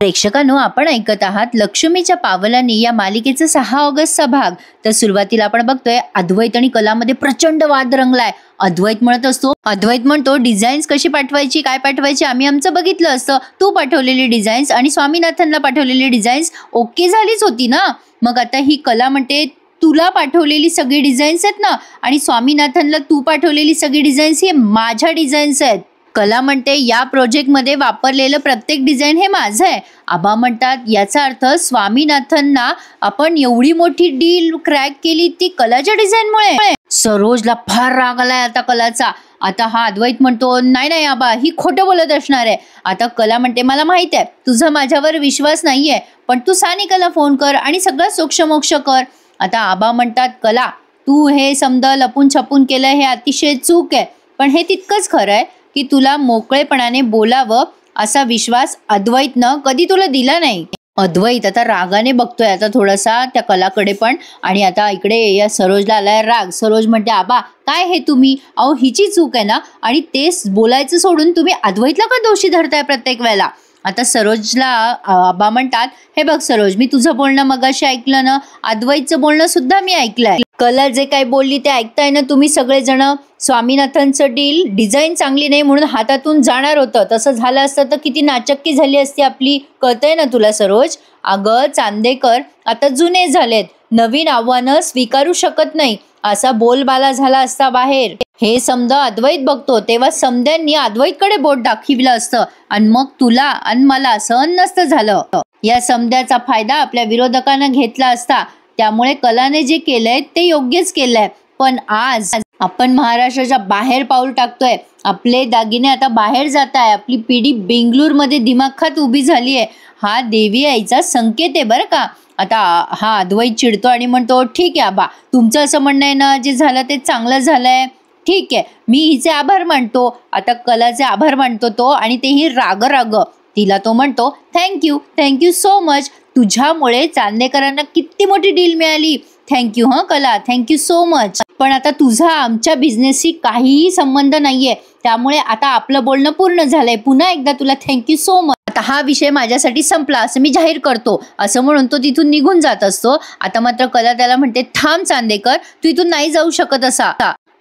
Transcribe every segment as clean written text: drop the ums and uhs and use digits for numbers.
प्रेक्षकांनो, आपण ऐकत आहात लक्ष्मीच्या पावलांनी या मालिकेचा 6 ऑगस्टचा भाग. तर सुरुवातीला आपण बघतोय अद्वैत आणि कलामध्ये प्रचंड वाद रंगलाय. अद्वैत म्हणतो डिझाईन्स कशी पाठवायची, काय पाठवायची आम्ही आमचं बघितलं असतं. तू पाठवलेली डिझाईन्स आणि स्वामीनाथनला पाठवलेली डिझाईन्स ओके झालीच होती ना. मग आता ही कला म्हणते तुला पाठवलेली सगळी डिझाईन्स आहेत ना, आणि स्वामीनाथनला तू पाठवलेली सगळी डिझाईन्स ही माझ्या डिझाईन्स आहेत. कला म्हणते या प्रोजेक्टमध्ये वापरलेलं प्रत्येक डिझाईन हे माझं आहे. आबा म्हणतात याचा अर्थ स्वामीनाथनना आपण एवढी मोठी डील क्रॅक केली ती कलाच्या डिझाईनमुळे. सरोजला फार राग आलाय आता कलाचा. आता हा अद्वैत म्हणतो नाही आबा, ही खोटं बोलत असणार आहे. आता कला म्हणते मला माहित आहे तुझा माझ्यावर विश्वास नाहीये, पण तू सानिकाला फोन कर आणि सगळं सोक्षमोक्ष कर. आता आबा म्हणतात कला, तू हे समजा लपून छपून केलं हे अतिशय चूक आहे, पण हे तितकंच खरं आहे की तुला मोकळेपणाने बोलावं असा विश्वास अद्वैतनं कधी तुला दिला नाही. अद्वैत आता रागाने बघतोय आता थोडासा त्या कलाकडे पण, आणि आता इकडे या सरोजला आलाय राग. सरोज म्हणते आबा काय हे तुम्ही, अहो हिची चूक आहे ना, आणि तेच बोलायचं सोडून तुम्ही अद्वैतला का दोषी धरताय प्रत्येक वेळेला. आता सरोजला आबा म्हणतात हे बघ सरोज, मी तुझं बोलणं मगाशी ऐकलं ना, अद्वैतचं बोलणं सुद्धा मी ऐकलंय. कला जे काही बोलली ते ऐकताय ना तुम्ही सगळेजण. स्वामीनाथनचं डील डिझाईन चांगली नाही म्हणून हातातून जाणार होतं, तसं झालं असतं तर किती नाचक्की झाली असती आपली, कळतंय ना तुला सरोज. अगं चांदेकर आता जुने झालेत, नवीन आव्हानं स्वीकारू शकत नाही असा बोलबाला झाला असता बाहेर. हे समजा अद्वैत बघतो तेव्हा समद्यांनी अद्वैतकडे बोट दाखविलं असतं आणि मग तुला आणि मला सहन नसतं झालं. या समद्याचा फायदा आपल्या विरोधकांना घेतला असता. त्यामुळे कलाने जे केलंय ते योग्यच केलंय. पण आज आपण महाराष्ट्राच्या बाहेर पाऊल टाकतोय, आपले दागिने आता बाहेर जात आहे, आपली पिढी बेंगळूरमध्ये दिमाखात उभी झाली आहे. हा देवी आईचा संकेत आहे बरं का. आता हा अद्वैत चिडतो आणि म्हणतो ठीक आहे आबा, तुमचं असं म्हणणं आहे ना, जे झालं ते चांगलं झालंय, ठीक आहे, मी हिचे आभार मानतो. आता कलाचे आभार मानतो तो, आणि तेही राग तिला तो म्हणतो थँक्यू सो मच, तुझ्यामुळे चांदेकरांना किती मोठी डील मिळाली. थँक्यू कला, थँक्यू सो मच. पण आता तुझा आमच्या बिझनेसशी काहीही संबंध नाहीये, त्यामुळे आता आपलं बोलणं पूर्ण झालंय. पुन्हा एकदा तुला थँक्यू सो मच. आता हा विषय माझ्यासाठी संपला असं मी जाहीर करतो, असं म्हणून तो तिथून निघून जात असतो. आता मात्र कला त्याला म्हणते थांब चांदेकर, तू इथून नाही जाऊ शकत असा.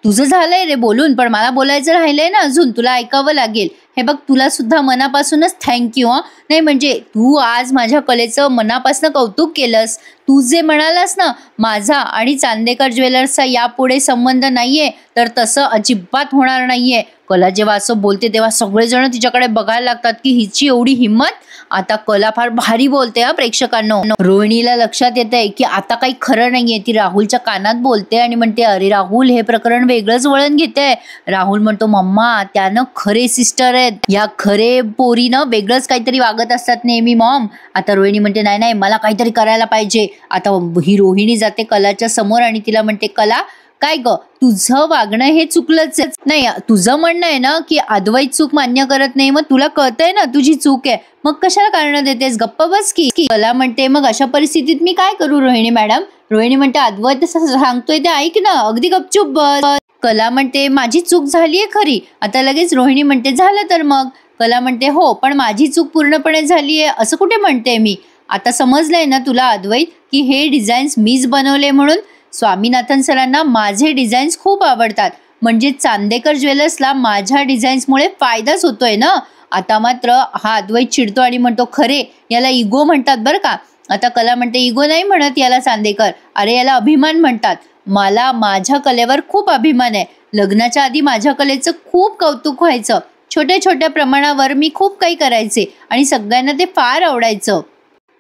तुझं झालंय रे बोलून, पण मला बोलायचं राहिलंय ना अजून, तुला ऐकावं लागेल. हे बघ तुला सुद्धा मनापासूनच थँक्यू. नाही म्हणजे तू आज माझ्या कलेचं मनापासून कौतुक केलंस. तू जे म्हणालास ना माझा आणि चांदेकर ज्वेलर्सचा यापुढे संबंध नाहीये, तर तसं अजिबात होणार नाहीये. कला जेव्हा असं बोलते तेव्हा सगळेजण तिच्याकडे बघायला लागतात की हिची एवढी हिंमत. आता कला फार भारी बोलते प्रेक्षकांनो. रोहिणीला लक्षात येतंय की आता काही खरं नाहीये. ती राहुलच्या कानात बोलते आणि म्हणते अरे राहुल, हे प्रकरण वेगळंच वळण घेते. राहुल म्हणतो मम्मा त्यानं खरे सिस्टर आहेत, या खरे पोरीनं वेगळंच काहीतरी वागत असतात नेहमी मॉम. आता रोहिणी म्हणते नाही मला काहीतरी करायला पाहिजे. आता ही रोहिणी जाते कलाच्या समोर आणि तिला म्हणते कला काय ग, तुझं वागणं हे चुकलंच नाही. तुझं म्हणणं आहे ना की अद्वैत चूक मान्य करत नाही, मग तुला कळतंय ना तुझी चूक आहे, मग कशाला कारण देतेस, गप्प बस की. कला म्हणते मग अशा परिस्थितीत मी काय करू रोहिणी मॅडम. रोहिणी म्हणते अद्वैत सांगतोय ते ऐक ना, अगदी गपचूप बस. कला म्हणते माझी चूक झालीये खरी. आता लगेच रोहिणी म्हणते झालं तर मग. कला म्हणते हो, पण माझी चूक पूर्णपणे झालीये असं कुठे म्हणते मी. आता समजलंय ना तुला अद्वैत की हे डिझाईन्स मीच बनवले म्हणून. स्वामीनाथन सरांना माझे डिझाईन्स खूप आवडतात, म्हणजे चांदेकर ज्वेलर्सला माझ्या डिझाईन्समुळे फायदाच होतोय ना. आता मात्र हा अद्वैत चिडतो आणि म्हणतो खरे याला इगो म्हणतात बरं का. आता कला म्हणते इगो नाही म्हणत याला चांदेकर, अरे याला अभिमान म्हणतात. मला माझ्या कलेवर खूप अभिमान आहे. लग्नाच्या आधी माझ्या कलेचं खूप कौतुक व्हायचं. छोट्या प्रमाणावर मी खूप काही करायचे आणि सगळ्यांना ते फार आवडायचं.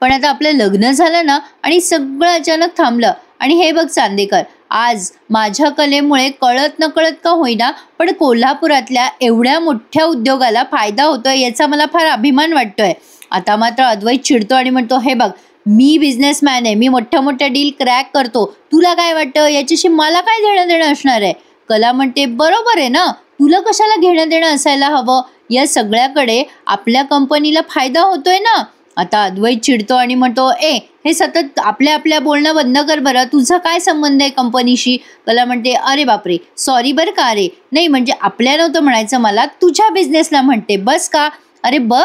पण आता आपलं लग्न झालं ना आणि सगळं अचानक थांबलं. आणि हे बघ चांदेकर, आज माझ्या कलेमुळे कळत नकळत का होईना पण कोल्हापुरातल्या एवढ्या मोठ्या उद्योगाला फायदा होतोय याचा मला फार अभिमान वाटतोय. आता मात्र अद्वैत चिडतो आणि म्हणतो हे बघ मी बिझनेसमॅन आहे, मी मोठ्या डील क्रॅक करतो. तुला काय वाटतं याच्याशी मला काय घेणं देणं असणार आहे. कला म्हणते बरोबर आहे ना, तुला कशाला घेणं देणं असायला हवं. या सगळ्याकडे आपल्या कंपनीला फायदा होतोय ना. आता अद्वैत चिडतो आणि म्हणतो हे सतत आपल्या बोलणं बंद कर बरं, तुझा काय संबंध आहे कंपनीशी. कला म्हणते अरे बापरे सॉरी बरं का. अरे नाही म्हणजे आपल्या नव्हतं म्हणायचं मला, तुझ्या बिझनेसला म्हणते बस का. अरे बघ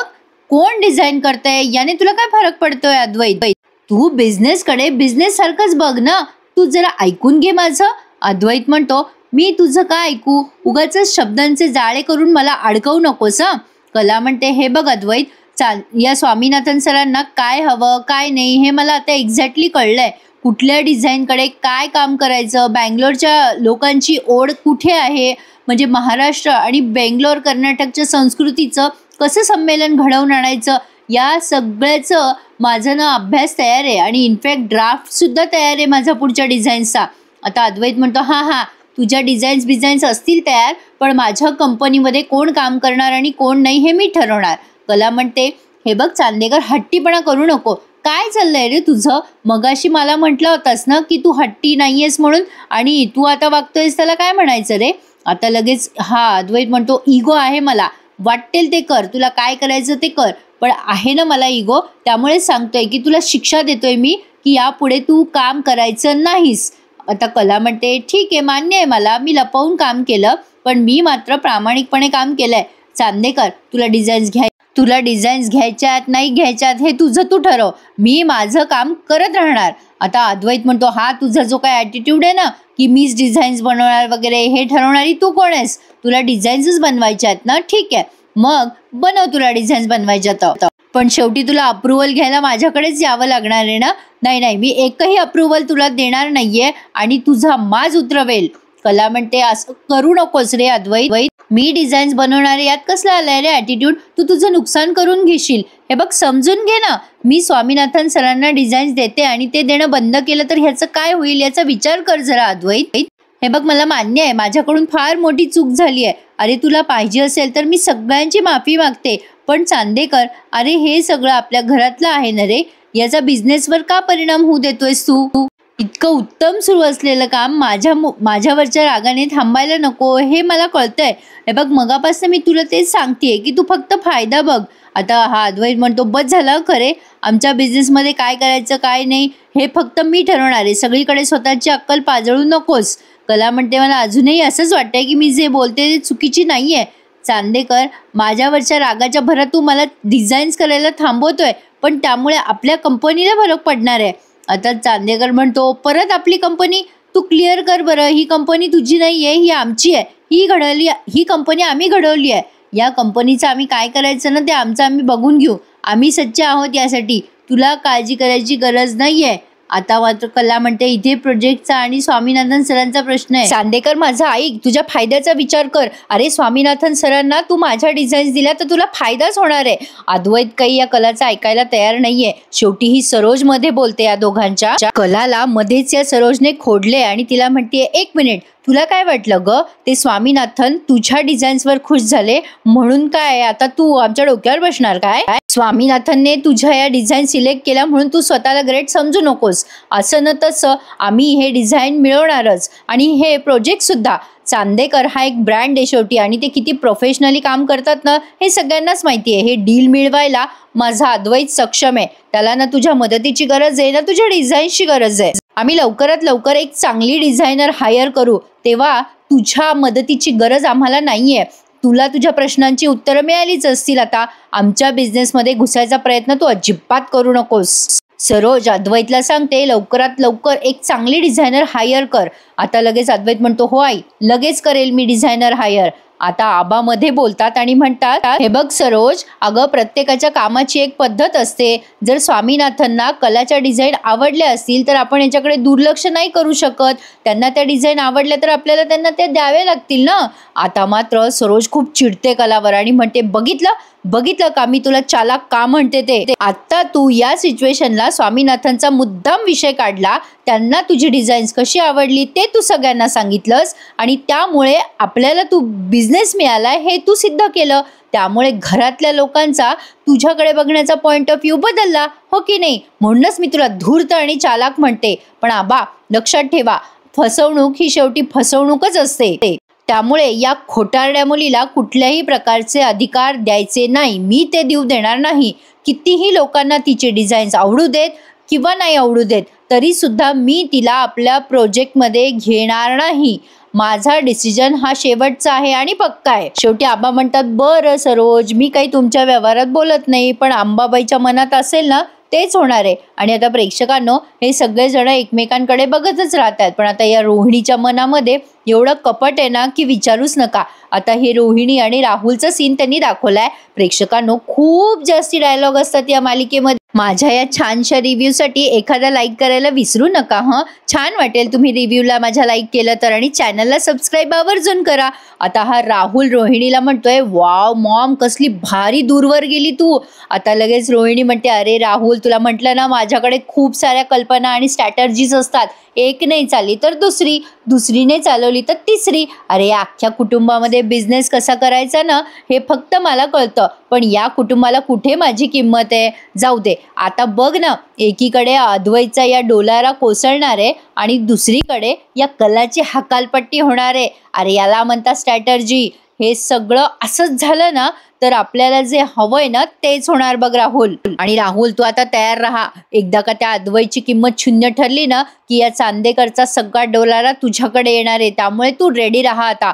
कोण डिझाईन करतंय याने तुला काय फरक पडतोय अद्वैत? तू बिझनेसकडे बिझनेस सारखंच बघ ना. तू जरा ऐकून घे माझं. अद्वैत म्हणतो, मी तुझं काय ऐकू? उगाच शब्दांचे जाळे करून मला अडकवू नकोस हं. कला म्हणते, हे बघ अद्वैत, या स्वामीनाथन सरांना काय हवं काय नाही हे मला आता एक्झॅक्टली कळलंय. कुठल्या डिझाईनकडे काय काम करायचं, बँगलोरच्या लोकांची ओढ कुठे आहे, म्हणजे महाराष्ट्र आणि बेंगलोर कर्नाटकच्या संस्कृतीचं कसं संमेलन घडवून आणायचं, या सगळ्याचं माझं ना अभ्यास तयार आहे आणि इनफॅक्ट ड्राफ्ट सुद्धा तयार आहे माझा पुढच्या डिझाईन्सचा. आता अद्वैत म्हणतो, हां तुझ्या डिझाईन्स असतील तयार, पण माझ्या कंपनीमध्ये कोण काम करणार आणि कोण नाही हे मी ठरवणार. कला म्हणते, हे बघ चांदेकर, हट्टीपणा करू नको. काय चाललंय रे तुझं? मगाशी मला म्हटलं होतास ना की तू हट्टी नाहीयेस म्हणून, आणि तू आता वागतोयस त्याला काय म्हणायचं रे? आता लगेच अद्वैत म्हणतो, इगो आहे मला, वाटेल ते कर, तुला काय करायचं ते कर, पण आहे ना मला इगो, त्यामुळे सांगतोय की तुला शिक्षा देतोय मी की यापुढे तू काम करायचं नाहीस. आता कला म्हणते, ठीक आहे, मान्य आहे मला, मी लपवून काम केलं, पण मी मात्र प्रामाणिकपणे काम केलंय. चांदेकर, तुला डिझाईन्स घ्यायच्यात नाही घ्यायच्यात हे तुझं तू ठरव, मी माझं काम करत राहणार. आता अद्वैत म्हणतो, हा तुझा जो काय ॲटिट्यूड आहे ना की मीच डिझाईन्स बनवणार वगैरे, हे ठरवणारी तू कोण आहेस? तुला डिझाईन्सच बनवायच्या आहेत ना, ठीक आहे, मग बनव, तुला डिझाईन्स बनवायच्या तर, पण शेवटी तुला अप्रुव्हल घ्यायला माझ्याकडेच यावं लागणार आहे ना. नाही, मी एकही अप्रुव्हल तुला देणार नाहीये आणि तुझा माज उतरवेल. कला म्हणते, असं करू नकोस रे अद्वैत, मी डिझाईन्स बनवणारे यात कसला आलाय रे ॲटिट्यूड? तू तुझं नुकसान करून घेशील. हे बघ, समजून घे ना, मी स्वामीनाथन सरांना डिझाईन्स देते आणि ते देणं बंद केलं तर ह्याचं काय होईल याचा विचार कर जरा अद्वैत. हे बघ, मला मान्य आहे माझ्याकडून फार मोठी चूक झाली आहे. अरे तुला पाहिजे असेल तर मी सगळ्यांची माफी मागते, पण चांदेकर, अरे हे सगळं आपल्या घरातलं आहे ना रे, याचा बिझनेसवर का परिणाम होऊ देतोयस तू? इतकं उत्तम सुरू असलेलं काम माझ्यावरच्या रागाने थांबायला नको, हे मला कळतंय. हे बघ, मगापासून मी तुला तेच सांगतेय की तू फक्त फायदा बघ. आता अद्वैत म्हणतो, बस झालं खरे, आमच्या बिझनेसमध्ये काय करायचं काय नाही हे फक्त मी ठरवणार आहे, सगळीकडे स्वतःची अक्कल पाजळू नकोस. कला म्हणते, मला अजूनही असंच वाटतंय की मी जे बोलते ते चुकीची नाही आहे. चांदेकर, माझ्यावरच्या रागाच्या भरात तू मला डिझाईन्स करायला थांबवतोय, पण त्यामुळे आपल्या कंपनीला फरक पडणार आहे. आता चांदेकर म्हणतो, परत आपली कंपनी तू क्लिअर कर बरं, ही कंपनी तुझी नाही आहे, ही आमची आहे, ही कंपनी आम्ही घडवली आहे. या कंपनीचं आम्ही काय करायचं ना ते आमचं आम्ही बघून घेऊ, आम्ही सच्चे आहोत यासाठी, तुला काळजी करायची गरज नाही आहे. आता मात्र कला म्हणते, इथे प्रोजेक्टचा आणि स्वामीनाथन सरांचा प्रश्न आहे. चांदेकर, माझा ऐक, तुझ्या फायद्याचा विचार कर. अरे स्वामीनाथन सरांना तू माझ्या डिझाईन्स दिल्या तर तुला फायदाच होणार आहे. अद्वैत काही या कलाचा ऐकायला तयार नाहीये. शेवटी ही सरोज मध्ये बोलते या दोघांच्या. कलाला मध्येच या सरोजने खोडले आणि तिला म्हणते, एक मिनिट, तुला काय वाटलं ग? ते स्वामीनाथन तुझ्या डिझाईन्सवर खुश झाले म्हणून काय आता तू आमच्या डोक्यावर बसणार काय? स्वामीनाथनने तुझ्या या डिझाईन सिलेक्ट केल्या म्हणून तू स्वतःला ग्रेट समजू नकोस. असं न तसं आम्ही हे डिझाईन मिळवणारच आणि हे प्रोजेक्ट सुद्धा. चांदेकर हा एक ब्रँड आहे शेवटी, आणि ते किती प्रोफेशनली काम करतात ना हे सगळ्यांनाच माहिती आहे. हे डील मिळवायला माझा अद्वैत सक्षम आहे. त्याला ना तुझ्या मदतीची गरज आहे ना तुझ्या डिझाईनची गरज आहे. आम्ही लवकरात लवकर एक चांगली डिझायनर हायर करू, तेव्हा तुझ्या मदतीची गरज आम्हाला नाहीये. तुला तुझ्या प्रश्नांची उत्तरं मिळालीच असतील. आता आमच्या बिझनेसमध्ये घुसायचा प्रयत्न तू अजिबात करू नकोस. सरोज अद्वैतला सांगते, लवकरात लवकर एक चांगली डिझायनर हायर कर. आता लगेच अद्वैत म्हणतो, हो आई, लगेच करेल मी डिझायनर हायर. आता आबा मध्ये बोलतात आणि म्हणतात, हे बघ सरोज, अगं प्रत्येकाच्या कामाची एक पद्धत असते. जर स्वामीनाथनना कलाच्या डिझाईन आवडल्या असतील तर आपण याच्याकडे दुर्लक्ष नाही करू शकत. त्यांना त्या डिझाईन आवडल्या तर आपल्याला त्यांना त्या द्यावे लागतील ना. आता मात्र सरोज खूप चिडते कलावर आणि म्हणते, बघितलं का मी तुला चालाक का म्हणते ते? आता तू या सिच्युएशनला स्वामीनाथनचा मुद्दाम विषय काढला, त्यांना तुझी डिझाईन्स कशी आवडली ते तू सगळ्यांना सांगितलंस आणि त्यामुळे आपल्याला तू बिझनेस मिळाला हे तू सिद्ध केलं. त्यामुळे घरातल्या लोकांचा तुझ्याकडे बघण्याचा पॉइंट ऑफ व्ह्यू बदलला, हो की नाही? म्हणूनच मी तुला धूर्त आणि चालाक म्हणते. पण आबा लक्षात ठेवा, फसवणूक ही शेवटी फसवणूकच असते. त्यामुळे या खोटारड्या मुलीला कुठल्याही प्रकारचे अधिकार द्यायचे नाही. मी ते देऊ देणार नाही. कितीही लोकांना तिचे डिझाईन्स आवडू देत किंवा नाही आवडू देत तरी सुद्धा मी तिला आपल्या प्रोजेक्टमध्ये घेणार नाही. माझा डिसिजन हा शेवटचा आहे आणि पक्का आहे. शेवटी आबा म्हणतात, बरं सरोज, मी काही तुमच्या व्यवहारात बोलत नाही, पण अंबाबाईच्या मनात असेल ना तेच होणार आहे. आणि आता प्रेक्षकांनो, हे सगळेजण एकमेकांकडे बघतच राहतात. पण आता या रोहिणीच्या मनामध्ये एवढं कपट आहे ना की विचारूच नका. आता हे रोहिणी आणि राहुलचं सीन त्यांनी दाखवलाय. प्रेक्षकांनो, खूप जास्ती डायलॉग असतात या मालिकेमध्ये. माझ्या या छानशा रिव्ह्यूसाठी एखादा लाईक करायला विसरू नका. छान वाटेल तुम्ही रिव्ह्यूला माझ्या लाईक केलं तर, आणि चॅनलला सबस्क्राईब आवर्जून करा. आता हा राहुल रोहिणीला म्हणतोय, वाव मॉम, कसली भारी दूरवर गेली तू. आता लगेच रोहिणी म्हणते, अरे राहुल, तुला म्हटलं ना माझ्याकडे खूप साऱ्या कल्पना आणि स्ट्रॅटर्जीज असतात. एक नाही चालली तर दुसरी, दुसरीने चालवली तर तिसरी. अरे अख्ख्या कुटुंबामध्ये बिझनेस कसा करायचा ना हे फक्त मला कळतं, पण या कुटुंबाला कुठे माझी किंमत आहे. जाऊ दे, आता बघ ना, एकीकडे अद्वैतचा या डोलारा कोसळणार आहे आणि दुसरीकडे या कलाची हकालपट्टी होणार आहे. अरे याला म्हणतात स्ट्रॅटर्जी. हे सगळं असंच झालं ना तर आपल्याला जे हवंय ना तेच होणार बघ राहुल. आणि राहुल, तू आता तयार राहा. एकदा का त्या अद्वैतची किंमत शून्य ठरली ना की या चांदेकरचा सगळा डोलारा तुझ्याकडे येणार आहे, त्यामुळे तू रेडी राहा आता.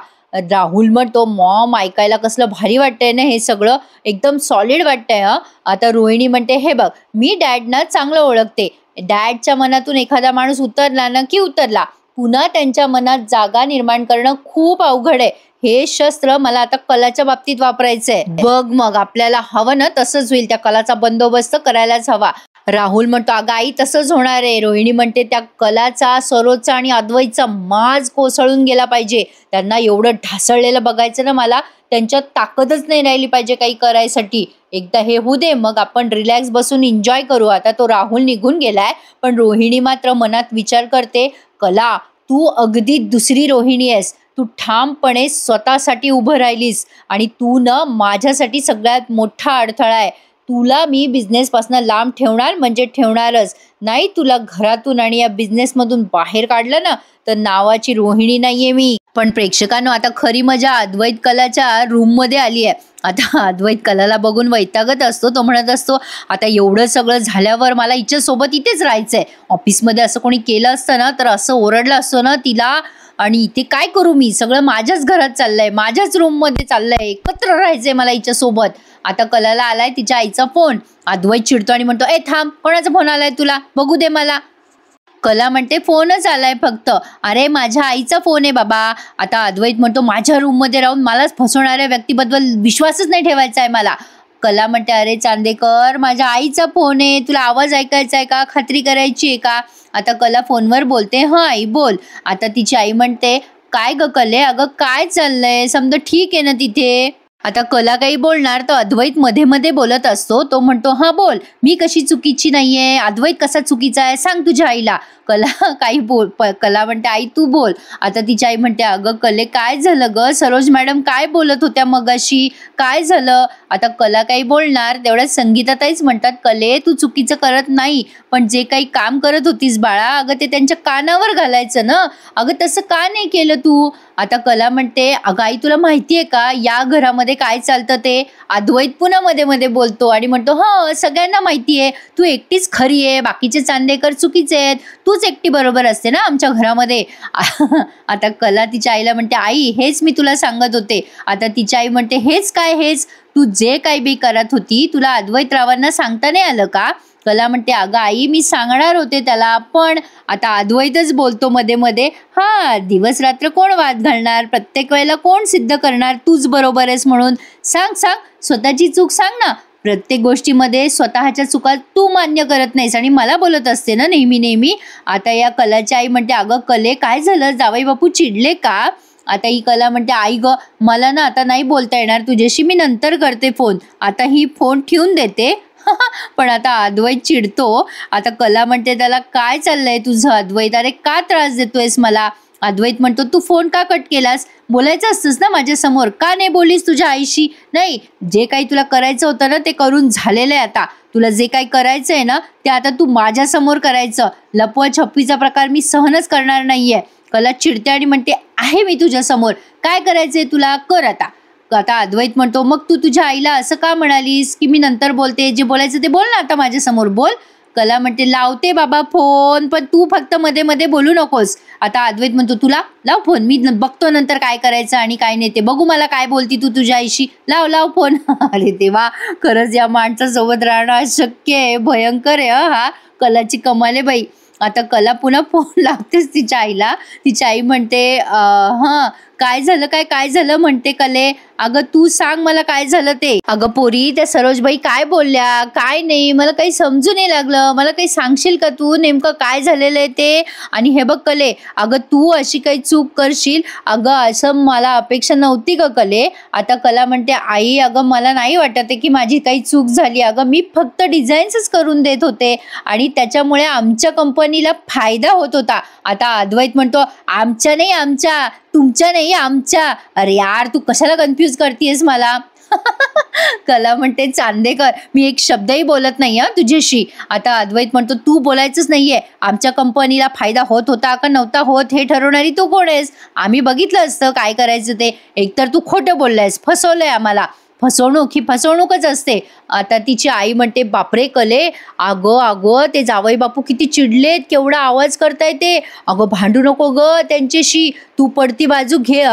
राहुल म्हणतो, मॉम, ऐकायला कसलं भारी वाटतंय ना हे सगळं, एकदम सॉलिड वाटतंय. आता रोहिणी म्हणते, हे बघ, मी डॅडना चांगलं ओळखते. डॅडच्या मनातून एखादा माणूस उतरला ना की उतरला, पुन्हा त्यांच्या मनात जागा निर्माण करणं खूप अवघड आहे. हे शस्त्र मला आता कलाच्या बाबतीत वापरायचंय. बघ मग, आपल्याला हवं ना तसंच होईल. त्या कलाचा बंदोबस्त करायलाच हवा. राहुल म्हणतो, अगं आई, तसंच होणार आहे. रोहिणी म्हणते, त्या कलाचा, सरोजचा आणि अद्वैतचा माज कोसळून गेला पाहिजे. त्यांना एवढं ढासळलेलं बघायचं ना मला, त्यांच्यात ताकदच नाही राहिली पाहिजे काही करायसाठी. एकदा हे होऊ दे, मग आपण रिलॅक्स बसून एन्जॉय करू. आता तो राहुल निघून गेलाय, पण रोहिणी मात्र मनात विचार करते, कला, तू अगदी दुसरी रोहिणी आहेस. तू ठामपणे स्वतःसाठी उभं राहिलीस आणि तू न माझ्यासाठी सगळ्यात मोठा अडथळा आहे. तुला मी बिझनेसपासून लांब ठेवणार म्हणजे ठेवणारच. नाही तुला घरातून आणि या बिझनेसमधून बाहेर काढलं ना तर नावाची रोहिणी नाहीये मी. पण प्रेक्षकांनो, आता खरी मजा अद्वैत कलाच्या रूममध्ये आली आहे. आता अद्वैत कलाला बघून वैतागत असतो. तो म्हणत असतो, आता एवढं सगळं झाल्यावर मला हिच्यासोबत इथेच राहायचंय. ऑफिसमध्ये असं कोणी केलं असतं ना तर असं ओरडलं असतं ना तिला, आणि इथे काय करू मी, सगळं माझ्याच घरात चाललंय, माझ्याच रूममध्ये चाललंय, एकत्र राहायचंय मला हिच्यासोबत. आता कलाला आलाय तिच्या आईचा फोन. अद्वैत चिडतो आणि म्हणतो, ए थांब, कोणाचा फोन आलाय तुला, बघू दे मला. कला म्हणते, फोनच आलाय फक्त. अरे माझ्या आईचा फोन आहे बाबा. आता अद्वैत म्हणतो, माझ्या रूममध्ये राहून मलाच फसवणाऱ्या व्यक्तीबद्दल विश्वासच नाही ठेवायचा आहे मला. कला म्हणते, अरे चांदेकर, माझ्या आईचा फोन आहे, तुला आवाज ऐकायचा आहे का, खात्री करायची आहे का. आता कला फोनवर बोलते, आई बोल. आता तिची आई म्हणते, काय ग कले, अगं काय चाललंय, समजा ठीक आहे ना तिथे. आता कला काही बोलणार तर अद्वैत मध्ये मध्ये बोलत असतो. तो म्हणतो, बोल, मी कशी चुकीची नाहीये, अद्वैत कसा चुकीचा आहे, सांग तुझ्या आईला. कला काही बोल, कला म्हणते, आई तू बोल. आता तिची आई म्हणते, अगं कले, काय झालं ग, सरोज मॅडम काय बोलत होत्या मगाशी, काय झालं. आता कला काही बोलणार तेवढ्यात संगीताताईच म्हणतात, कले तू चुकीचं करत नाही, पण जे काही काम करत होतीस बाळा, अगं ते त्यांच्या कानावर घालायचं ना, अगं तसं का नाही केलं तू. आता कला म्हणते, अगं आई तुला माहितीये का या घरामध्ये काय चालतं ते. अद्वैत पुन्हा मध्ये मध्ये बोलतो आणि म्हणतो, सगळ्यांना माहितीये, तू एकटीच खरी आहे, बाकीचे चांदेकर चुकीचे आहेत, तूच एकटी बरोबर असते ना आमच्या घरामध्ये. आता कला तिच्या आईला म्हणते, आई हेच मी तुला सांगत होते. आता तिच्या आई म्हणते, हेच काय हेच, तू जे काही बी करत होती तुला अद्वैतरावांना सांगता नाही आलं का. कला म्हणते, अगं आई मी सांगणार होते त्याला, पण आता अद्वैतच बोलतो मध्ये मध्ये, दिवस रात्र कोण वाद घालणार, प्रत्येक वेळेला कोण सिद्ध करणार तूच बरोबर आहेस म्हणून. सांग स्वतःची चूक सांग ना. प्रत्येक गोष्टीमध्ये स्वतःच्या चुका तू मान्य करत नाहीस आणि मला बोलत असते ना नेहमी. आता या कलाची आई म्हणते, अगं कले काय झालं, जावई बापू चिडले का. आता ही कला म्हणते, आई ग, मला ना आता नाही बोलता येणार तुझ्याशी, मी नंतर करते फोन. आता ही फोन ठेवून देते. पण आता अद्वैत चिडतो. आता कला म्हणते त्याला, काय चाललंय तुझं अद्वैत, अरे का त्रास देतोयस मला. अद्वैत म्हणतो, तू फोन का कट केलास, बोलायचं असतंस ना माझ्या समोर, का नाही बोललीस तुझ्या आईशी. नाही, जे काही तुला करायचं होतं ना ते करून झालेलं आहे. आता तुला जे काही करायचं आहे ना ते आता तू माझ्या समोर करायचं. लपवा छप्पीचा प्रकार मी सहनच करणार नाहीये. कला चिडते आणि म्हणते, आहे मी तुझ्या समोर, काय करायचंय तुला कर आता. आता अद्वैत म्हणतो, मग तू तुझ्या आईला असं का म्हणालीस की मी नंतर बोलते, जे बोलायचं ते बोल ना आता माझ्या समोर बोल. कला म्हणते लावते बाबा फोन, पण तू फक्त मध्ये मध्ये बोलू नकोस. आता अद्वैत म्हणतो तुला लाव फोन, मी बघतो नंतर काय करायचं आणि काय नाही ते, बघू मला काय बोलती तू तुझ्या आईशी, लाव लाव फोन. अरे देवा, खरंच या माणसासोबत राहणं अशक्य आहे, भयंकर आहे. हा कलाची कमाल आहे बाई. आता कला पुन्हा फोन लावतेच तिच्या आईला. तिची आई म्हणते हं काय झालं, काय झालं म्हणते कले. अगं तू सांग मला काय झालं ते. अगं पोरी, त्या सरोजबाई काय बोलल्या काय नाही मला काही समजून नाही लागलं, मला काही सांगशील का तू नेमकं काय झालेलं आहे ते. आणि हे बघ कले, अगं तू अशी काही चूक करशील अगं असं मला अपेक्षा नव्हती ग कले. आता कला म्हणते आई अगं मला नाही वाटत आहे की माझी काही चूक झाली, अगं मी फक्त डिझाईन्सच करून देत होते आणि त्याच्यामुळे आमच्या कंपनीला फायदा होत होता. आता अद्वैत म्हणतो आमच्या नाही आमच्या, तुमच्या नाही आमच्या. अरे यार तू कशाला कन्फ्यूज करतेस मला. कला म्हणते चांदेकर मी एक शब्दही बोलत नाही तुझ्याशी. आता अद्वैत म्हणतो तू बोलायचंच नाहीये, आमच्या कंपनीला फायदा होत होता का नव्हता होत हे ठरवणारी तू कोण आहेस. आम्ही बघितलं असतं काय करायचं ते. एकतर तू खोटं बोललायस, फसवलंय आम्हाला. फसवणूक ही फसवणूकच असते. आता तिची आई म्हणते बापरे कले, अगं अगं ते जावई बापू किती चिडलेत, केवढा आवाज करताय ते. अगं भांडू नको ग त्यांच्याशी, तू पडती बाजू घे.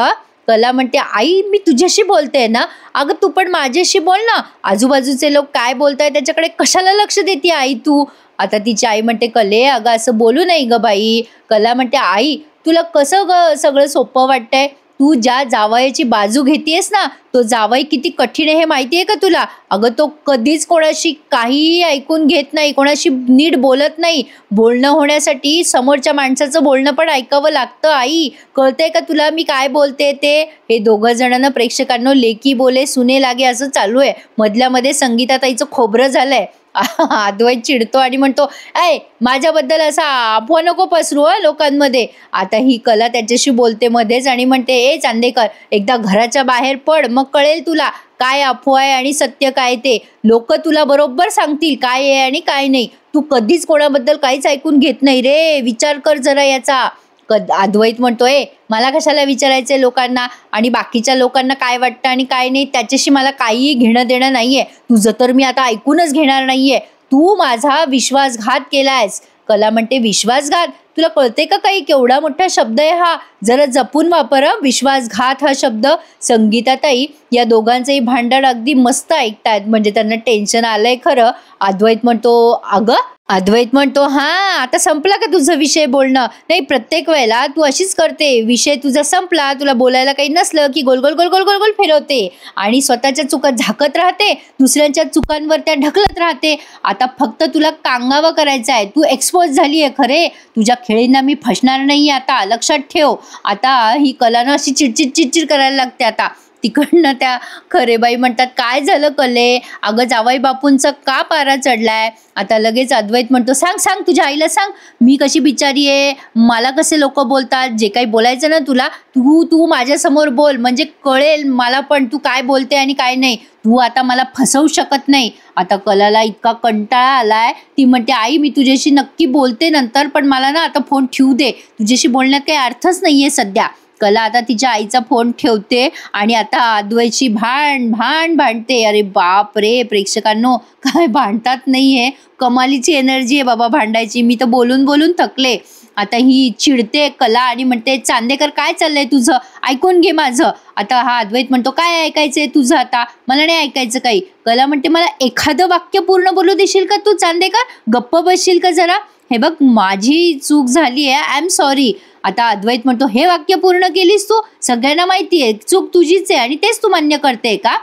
कला म्हणते आई मी तुझ्याशी बोलते ना, अगं तू पण माझ्याशी बोल ना, आजूबाजूचे लोक काय बोलताय त्याच्याकडे कशाला लक्ष देते आई तू. आता तिची आई म्हणते कले अगं असं बोलू नाही ग बाई. कला म्हणते आई तुला कसं ग सगळं सोपं वाटतंय, तू ज्या जावयाची बाजू घेतेस ना तो जावई किती कठीण आहे हे माहिती आहे का तुला. अगं तो कधीच कोणाशी काहीही ऐकून घेत नाही, कोणाशी नीट बोलत नाही. बोलणं होण्यासाठी समोरच्या माणसाचं बोलणं पण ऐकावं लागतं आई, कळतंय का तुला मी काय बोलते ते. हे दोघं जणांना प्रेक्षकांना लेकी बोले सुने लागे असं चालू आहे. मधल्या मध्ये संगीताताईचं खोबरं झालंय. अद्वैत चिडतो आणि म्हणतो ऐ माझ्याबद्दल असा अफवा नको पसरू लोकांमध्ये. आता ही कला त्याच्याशी बोलते मध्येच आणि म्हणते ए चांदेकर एकदा घराच्या बाहेर पड, मग कळेल तुला काय अफवा आहे आणि सत्य काय ते. लोक तुला बरोबर सांगतील काय आहे आणि काय नाही. तू कधीच कोणाबद्दल काहीच ऐकून घेत नाही रे, विचार कर जरा याचा. अद्वैत म्हणतोय मला कशाला विचारायचंय लोकांना आणि बाकीच्या लोकांना काय वाटतं आणि काय नाही त्याच्याशी मला काहीही घेणं देणं नाहीये. तुझं तर मी आता ऐकूनच घेणार नाहीये. तू माझा विश्वासघात केलायस. कला म्हणते विश्वासघात, तुला कळते का काही केवढा मोठा शब्द आहे हा, जरा जपून वापर. विश्वासघात हा शब्द. संगीताताई या दोघांचंही भांडण अगदी मस्त ऐकतायत, म्हणजे त्यांना टेन्शन आलंय खरं. अद्वैत म्हणतो हा आता संपला का तुझा विषय बोलणं. नाही प्रत्येक वेळेला तू अशीच करते, विषय तुझा संपला तुला बोलायला काही नसलं की गोल गोल गोल गोल गोल गोल फिरवते आणि स्वतःच्या चुका झाकत राहते, दुसऱ्यांच्या चुकांवर त्या ढकलत राहते. आता फक्त तुला कांगावं करायचं आहे, तू एक्सपोज झाली आहे खरे. तुझ्या खेळींना मी फसणार नाही आता, लक्षात ठेव. आता ही कलानं अशी चिडचिड चिडचिड करायला लागते. आता तिकडनं त्या खरेबाई म्हणतात काय झालं कले, अगं जावई बापूंचा का पारा चढलाय. आता लगेच अद्वैत म्हणतो सांग सांग तुझ्या आईला सांग मी कशी बिचारी आहे, मला कसे लोक बोलतात. जे काही बोलायचं ना तुला तू माझ्यासमोर बोल, म्हणजे कळेल मला पण तू काय बोलते आणि काय नाही. तू आता मला फसवू शकत नाही. आता कलाला इतका कंटाळा आलाय, ती म्हणते आई मी तुझ्याशी नक्की बोलते नंतर, पण मला ना आता फोन ठेवू दे, तुझ्याशी बोलण्यात काही अर्थच नाहीये सध्या. कला आता तिच्या आईचा फोन ठेवते आणि आता अद्वैतची भांडते. अरे बाप रे प्रेक्षकांनो, काय भांडतात नाहीये, कमालीची एनर्जी आहे बाबा भांडायची. मी तर बोलून बोलून थकले. आता ही चिडते कला आणि म्हणते चांदेकर काय चाललंय तुझं, ऐकून घे माझं. आता हा अद्वैत म्हणतो काय ऐकायचंय तुझं, आता मला नाही ऐकायचं काही. कला म्हणते मला एखादं वाक्य पूर्ण बोलू देशील का तू चांदेकर, गप्प बसशील का जरा. हे बघ माझी चूक झाली आहे, आय एम सॉरी. आता अद्वैत म्हणतो हे वाक्य पूर्ण केलीस तू, सगळ्यांना माहिती आहे चूक तुझीच आहे आणि तेच तू मान्य करते का.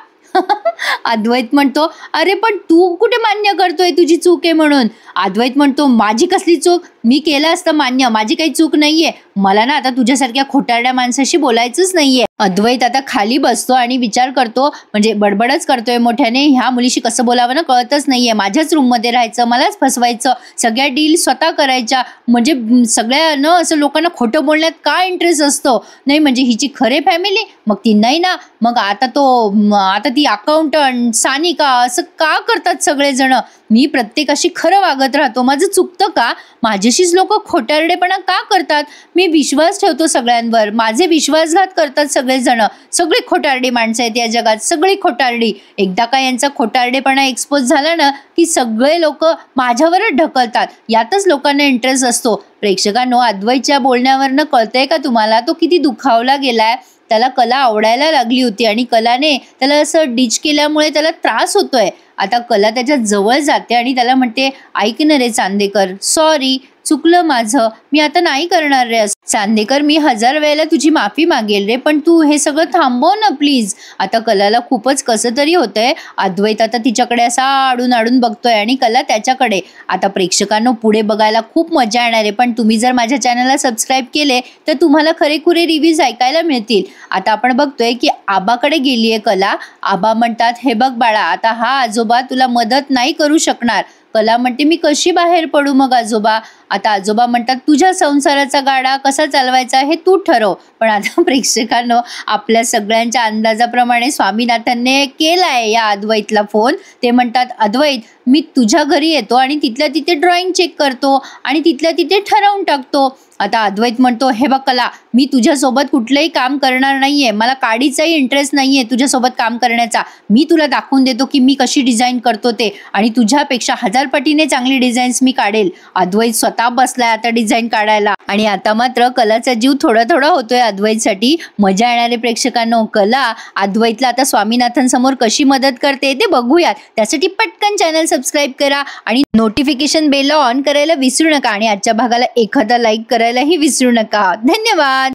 अद्वैत म्हणतो अरे पण तू कुठे मान्य करतोय तुझी चूक आहे म्हणून. अद्वैत म्हणतो माझी कसली चूक, मी केलं असतं मान्य, माझी काही चूक नाहीये. मला ना आता तुझ्यासारख्या खोटारड्या माणसाशी बोलायचंच नाहीये. अद्वैत आता खाली बसतो आणि विचार करतो, म्हणजे बडबडच करतोय मोठ्याने, ह्या मुलीशी कसं बोलावं ना कळतच नाहीये. माझ्याच रूम मध्ये राहायचं, मलाच फसवायचं, सगळ्या डील स्वतः करायच्या, म्हणजे सगळ्या न असं लोकांना खोटं बोलण्यात काय इंटरेस्ट असतो. नाही म्हणजे हिची खरे फॅमिली, मग ती नाही ना, मग आता ती अकाउंटंट सानिका, असं का करतात सगळेजण. मी प्रत्येकाशी खरं वागत राहतो, माझं चुकतं का. माझी माझ्याशीच लोक खोटारडेपणा का करतात? मी विश्वास ठेवतो सगळ्यांवर, माझे विश्वासघात करतात सगळेजण. सगळे खोटारडी माणसं आहेत या जगात, सगळी खोटारडी. एकदा का यांचा खोटारडेपणा एक्सपोज झाला ना की सगळे लोक माझ्यावरच ढकलतात. यातच लोकांना इंटरेस्ट असतो. प्रेक्षकांनो, अद्वैतच्या बोलण्यावरनं कळतंय का तुम्हाला तो किती दुखावला गेलाय? त्याला कला आवडायला लागली होती आणि कलाने त्याला असं डिच केल्यामुळे त्याला त्रास होतोय. आता कला त्याच्या जवळ जाते आणि त्याला म्हणते, ऐक ना रे चांदेकर, सॉरी, चुकलं माझं, मी आता नाही करणार रे. चांदेकर, मी 1000 वेळेला तुझी माफी मागेल रे, पण तू हे सगळं थांबव ना प्लीज. आता कलाला खूपच कसं तरी होतंय. अद्वैत आता तिच्याकडे असा आडून आडून बघतोय आणि कला त्याच्याकडे. आता प्रेक्षकांनो, पुढे बघायला खूप मजा येणार आहे, पण तुम्ही जर माझ्या चॅनलला सबस्क्राईब केले तर तुम्हाला खरेखुरे रिव्ह्यूज ऐकायला मिळतील. आता आपण बघतोय की आबाकडे गेलीये कला. आबा म्हणतात, हे बघ बाळा, आता हा आजोबा तुला मदत नाही करू शकणार. कला म्हणते, मी कशी बाहेर पडू मग आजोबा? आता आजोबा म्हणतात, तुझ्या संसाराचा गाडा कसा चालवायचा हे तू ठरव. पण आता प्रेक्षकांनो, आपल्या सगळ्यांच्या अंदाजाप्रमाणे स्वामीनाथनने केलाय या अद्वैतला फोन. ते म्हणतात, अद्वैत, मी तुझ्या घरी येतो आणि तिथल्या तिथे ड्रॉइंग चेक करतो आणि तिथल्या तिथे ठरवून टाकतो. आता अद्वैत म्हणतो, हे बघ कला, मी तुझ्यासोबत कुठलंही काम करणार नाहीये, मला काडीचाही इंटरेस्ट नाहीये तुझ्यासोबत काम करण्याचा. मी तुला दाखवून देतो की मी कशी डिझाईन करतो ते, आणि तुझ्यापेक्षा 1000 पटीने चांगली डिझाईन्स मी काढेल. अद्वैत स्वतः बसलाय आता डिझाईन काढायला. आणि आता मात्र कलाचा जीव थोडा थोडा होतोय अद्वैतसाठी. मजा येणारे प्रेक्षकांनो. कला अद्वैतला आता स्वामीनाथन समोर कशी मदत करते ते बघूयात. त्यासाठी पटकन चॅनल सबस्क्राईब करा आणि नोटिफिकेशन बेल ऑन करायला विसरू नका. आणि आजच्या भागाला एखादा लाईक करायलाही विसरू नका. धन्यवाद.